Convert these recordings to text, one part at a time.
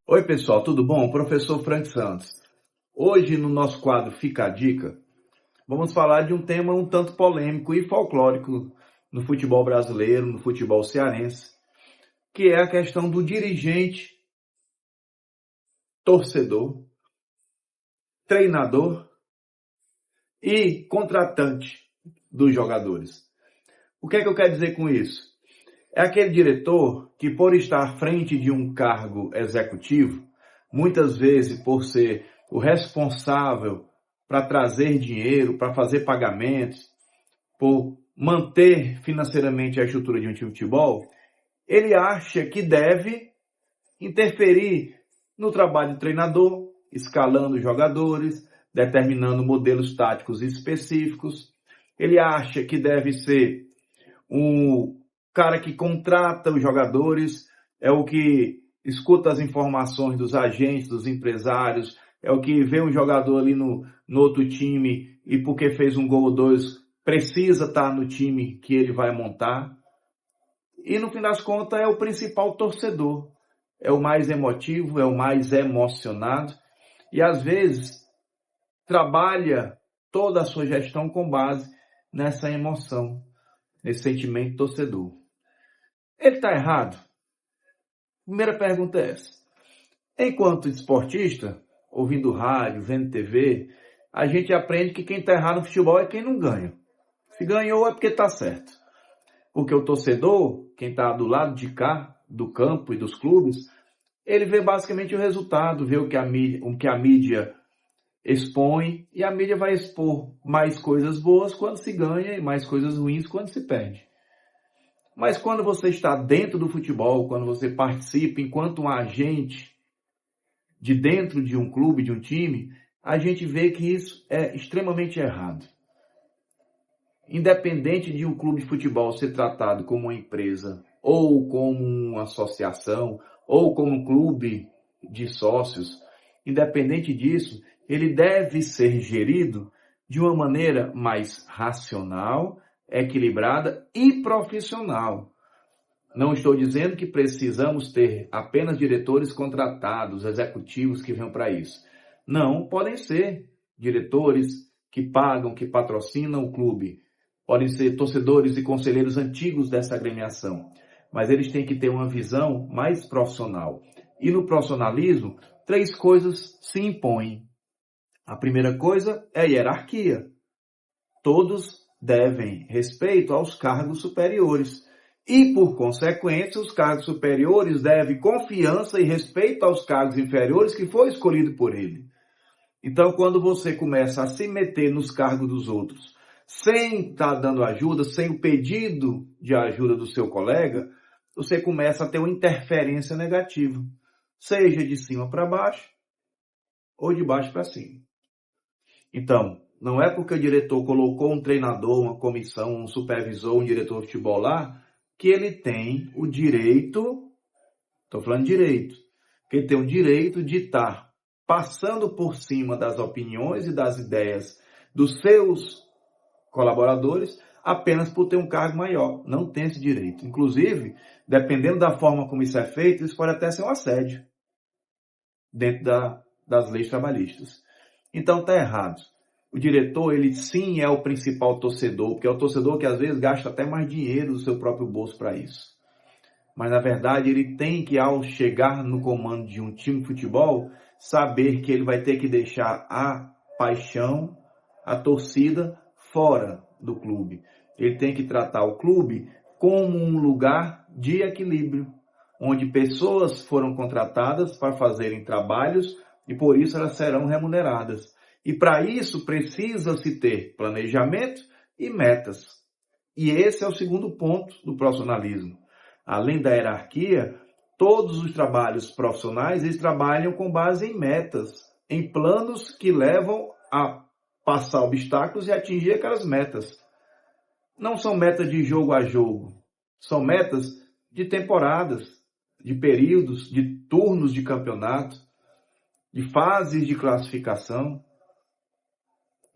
Oi pessoal, tudo bom? Professor Frank Santos. Hoje no nosso quadro Fica a Dica, vamos falar de um tema um tanto polêmico e folclórico no futebol brasileiro, no futebol cearense, que é a questão do dirigente, torcedor, treinador e contratante dos jogadores. O que é que eu quero dizer com isso? É aquele diretor que, por estar à frente de um cargo executivo, muitas vezes por ser o responsável para trazer dinheiro, para fazer pagamentos, por manter financeiramente a estrutura de um time de futebol, ele acha que deve interferir no trabalho do treinador, escalando jogadores, determinando modelos táticos específicos. Ele acha que deve ser um cara que contrata os jogadores, é o que escuta as informações dos agentes, dos empresários, é o que vê um jogador ali no outro time e porque fez um gol ou dois, precisa estar no time que ele vai montar. E no fim das contas é o principal torcedor, é o mais emotivo, é o mais emocionado e às vezes trabalha toda a sua gestão com base nessa emoção, nesse sentimento torcedor. Ele está errado? Primeira pergunta é essa. Enquanto esportista, ouvindo rádio, vendo TV, a gente aprende que quem está errado no futebol é quem não ganha. Se ganhou é porque está certo. Porque o torcedor, quem está do lado de cá, do campo e dos clubes, ele vê basicamente o resultado, vê o que a mídia expõe, e a mídia vai expor mais coisas boas quando se ganha e mais coisas ruins quando se perde. Mas quando você está dentro do futebol, quando você participa enquanto um agente de dentro de um clube, de um time, a gente vê que isso é extremamente errado. Independente de um clube de futebol ser tratado como uma empresa, ou como uma associação, ou como um clube de sócios, independente disso, ele deve ser gerido de uma maneira mais racional, equilibrada e profissional. Não estou dizendo que precisamos ter apenas diretores contratados, executivos que venham para isso. Não, podem ser diretores que pagam, que patrocinam o clube. Podem ser torcedores e conselheiros antigos dessa agremiação. Mas eles têm que ter uma visão mais profissional. E no profissionalismo, 3 coisas se impõem. A primeira coisa é a hierarquia. Todos devem respeito aos cargos superiores. E, por consequência, os cargos superiores devem confiança e respeito aos cargos inferiores que foi escolhido por ele. Então, quando você começa a se meter nos cargos dos outros, sem estar dando ajuda, sem o pedido de ajuda do seu colega, você começa a ter uma interferência negativa, seja de cima para baixo ou de baixo para cima. Então, não é porque o diretor colocou um treinador, uma comissão, um supervisor, um diretor de futebol lá, que ele tem o direito, estou falando direito, que ele tem o direito de estar passando por cima das opiniões e das ideias dos seus colaboradores apenas por ter um cargo maior. Não tem esse direito. Inclusive, dependendo da forma como isso é feito, isso pode até ser um assédio dentro das leis trabalhistas. Então está errado. O diretor, ele sim é o principal torcedor, porque é o torcedor que às vezes gasta até mais dinheiro do seu próprio bolso para isso. Mas na verdade ele tem que, ao chegar no comando de um time de futebol, saber que ele vai ter que deixar a paixão, a torcida fora do clube. Ele tem que tratar o clube como um lugar de equilíbrio, onde pessoas foram contratadas para fazerem trabalhos e por isso elas serão remuneradas. E para isso precisa-se ter planejamento e metas. E esse é o segundo ponto do profissionalismo. Além da hierarquia, todos os trabalhos profissionais, eles trabalham com base em metas, em planos que levam a passar obstáculos e atingir aquelas metas. Não são metas de jogo a jogo, são metas de temporadas, de períodos, de turnos de campeonato, de fases de classificação.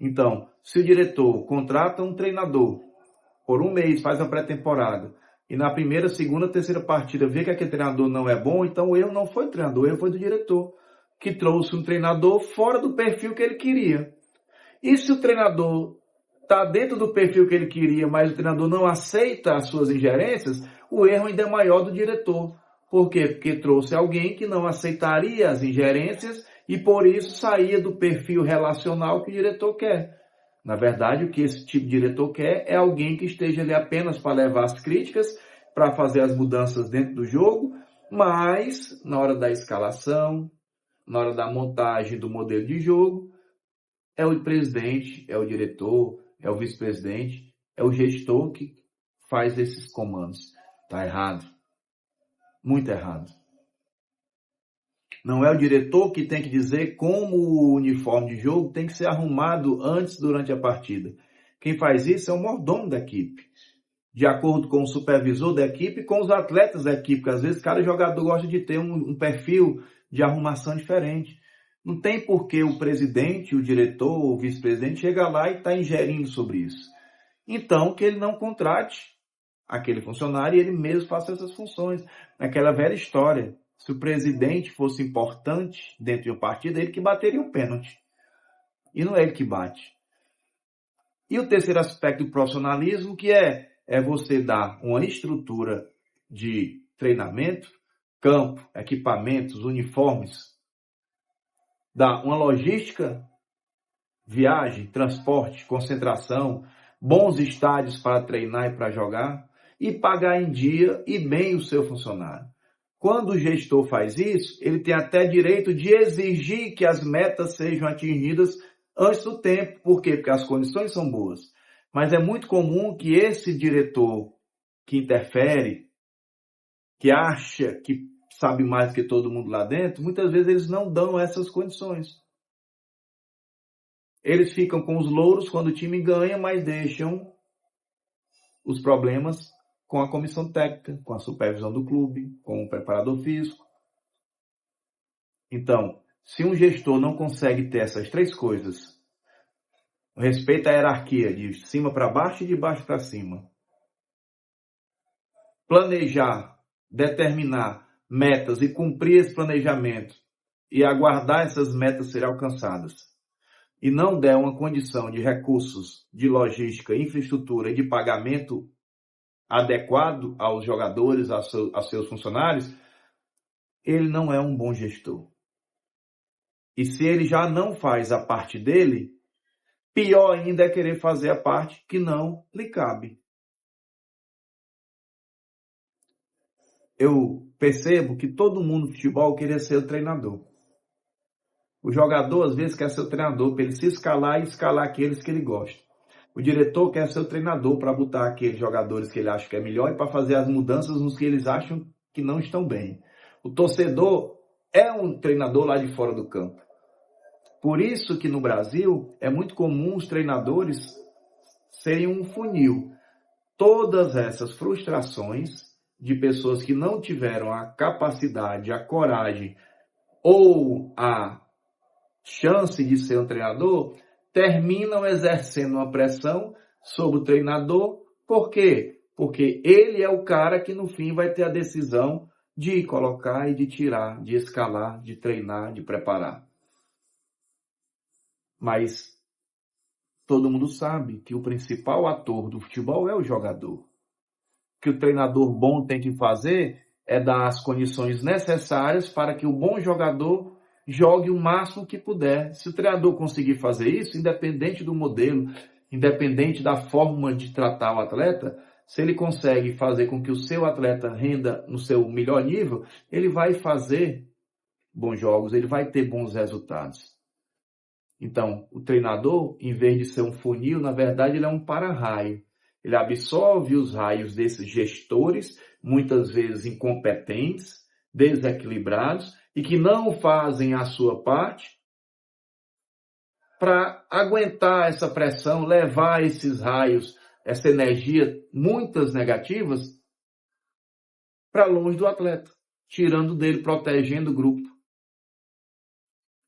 Então, se o diretor contrata um treinador por um mês, faz a pré-temporada, e na primeira, segunda, terceira partida vê que aquele treinador não é bom, então o erro não foi do treinador, o erro foi do diretor, que trouxe um treinador fora do perfil que ele queria. E se o treinador está dentro do perfil que ele queria, mas o treinador não aceita as suas ingerências, o erro ainda é maior do diretor. Por quê? Porque trouxe alguém que não aceitaria as ingerências e por isso saía do perfil relacional que o diretor quer. Na verdade, o que esse tipo de diretor quer é alguém que esteja ali apenas para levar as críticas, para fazer as mudanças dentro do jogo, mas na hora da escalação, na hora da montagem do modelo de jogo, é o presidente, é o diretor, é o vice-presidente, é o gestor que faz esses comandos. Está errado. Muito errado. Não é o diretor que tem que dizer como o uniforme de jogo tem que ser arrumado antes, durante a partida. Quem faz isso é o mordomo da equipe. De acordo com o supervisor da equipe e com os atletas da equipe, porque às vezes cada jogador gosta de ter um perfil de arrumação diferente. Não tem por que o presidente, o diretor, o vice-presidente chegar lá e estar ingerindo sobre isso. Então, que ele não contrate aquele funcionário e ele mesmo faça essas funções. Naquela velha história, se o presidente fosse importante dentro de um partido, é ele que bateria um pênalti. E não é ele que bate. E o terceiro aspecto do profissionalismo, que é você dar uma estrutura de treinamento, campo, equipamentos, uniformes, dar uma logística, viagem, transporte, concentração, bons estádios para treinar e para jogar, e pagar em dia e bem o seu funcionário. Quando o gestor faz isso, ele tem até direito de exigir que as metas sejam atingidas antes do tempo. Por quê? Porque as condições são boas. Mas é muito comum que esse diretor que interfere, que acha que sabe mais que todo mundo lá dentro, muitas vezes eles não dão essas condições. Eles ficam com os louros quando o time ganha, mas deixam os problemas com a comissão técnica, com a supervisão do clube, com o preparador físico. Então, se um gestor não consegue ter essas três coisas, respeito à hierarquia de cima para baixo e de baixo para cima, planejar, determinar metas e cumprir esse planejamento e aguardar essas metas serem alcançadas, e não der uma condição de recursos, de logística, infraestrutura e de pagamento adequado aos jogadores, aos seus funcionários, ele não é um bom gestor. E se ele já não faz a parte dele, pior ainda é querer fazer a parte que não lhe cabe. Eu percebo que todo mundo no futebol queria ser o treinador. O jogador, às vezes, quer ser o treinador para ele se escalar e escalar aqueles que ele gosta. O diretor quer ser o treinador para botar aqueles jogadores que ele acha que é melhor e para fazer as mudanças nos que eles acham que não estão bem. O torcedor é um treinador lá de fora do campo. Por isso que no Brasil é muito comum os treinadores serem um funil. Todas essas frustrações de pessoas que não tiveram a capacidade, a coragem ou a chance de ser um treinador, terminam exercendo uma pressão sobre o treinador. Por quê? Porque ele é o cara que no fim vai ter a decisão de colocar e de tirar, de escalar, de treinar, de preparar. Mas todo mundo sabe que o principal ator do futebol é o jogador. O que o treinador bom tem que fazer é dar as condições necessárias para que o bom jogador jogue o máximo que puder. Se o treinador conseguir fazer isso, independente do modelo, independente da forma de tratar o atleta, se ele consegue fazer com que o seu atleta renda no seu melhor nível, ele vai fazer bons jogos, ele vai ter bons resultados. Então, o treinador, em vez de ser um funil, na verdade ele é um para-raio. Ele absorve os raios desses gestores, muitas vezes incompetentes, desequilibrados, e que não fazem a sua parte para aguentar essa pressão, levar esses raios, essa energia, muitas negativas, para longe do atleta, tirando dele, protegendo o grupo.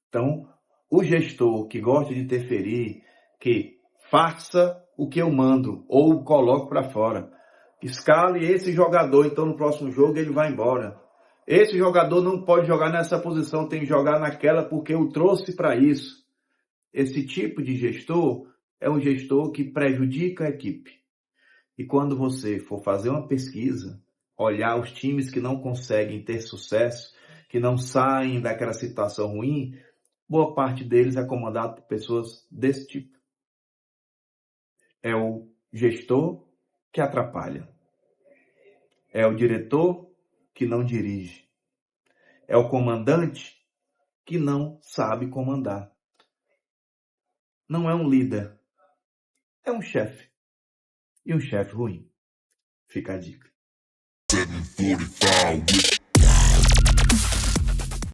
Então, o gestor que gosta de interferir, que faça o que eu mando ou coloco para fora, Escale esse jogador, então no próximo jogo ele vai embora. Esse jogador não pode jogar nessa posição, tem que jogar naquela porque eu trouxe para isso. Esse tipo de gestor é um gestor que prejudica a equipe. E quando você for fazer uma pesquisa, olhar os times que não conseguem ter sucesso, que não saem daquela situação ruim, boa parte deles é comandado por pessoas desse tipo. É o gestor que atrapalha. É o diretor que não dirige. É o comandante que não sabe comandar. Não é um líder, é um chefe. E um chefe ruim. Fica a dica. 745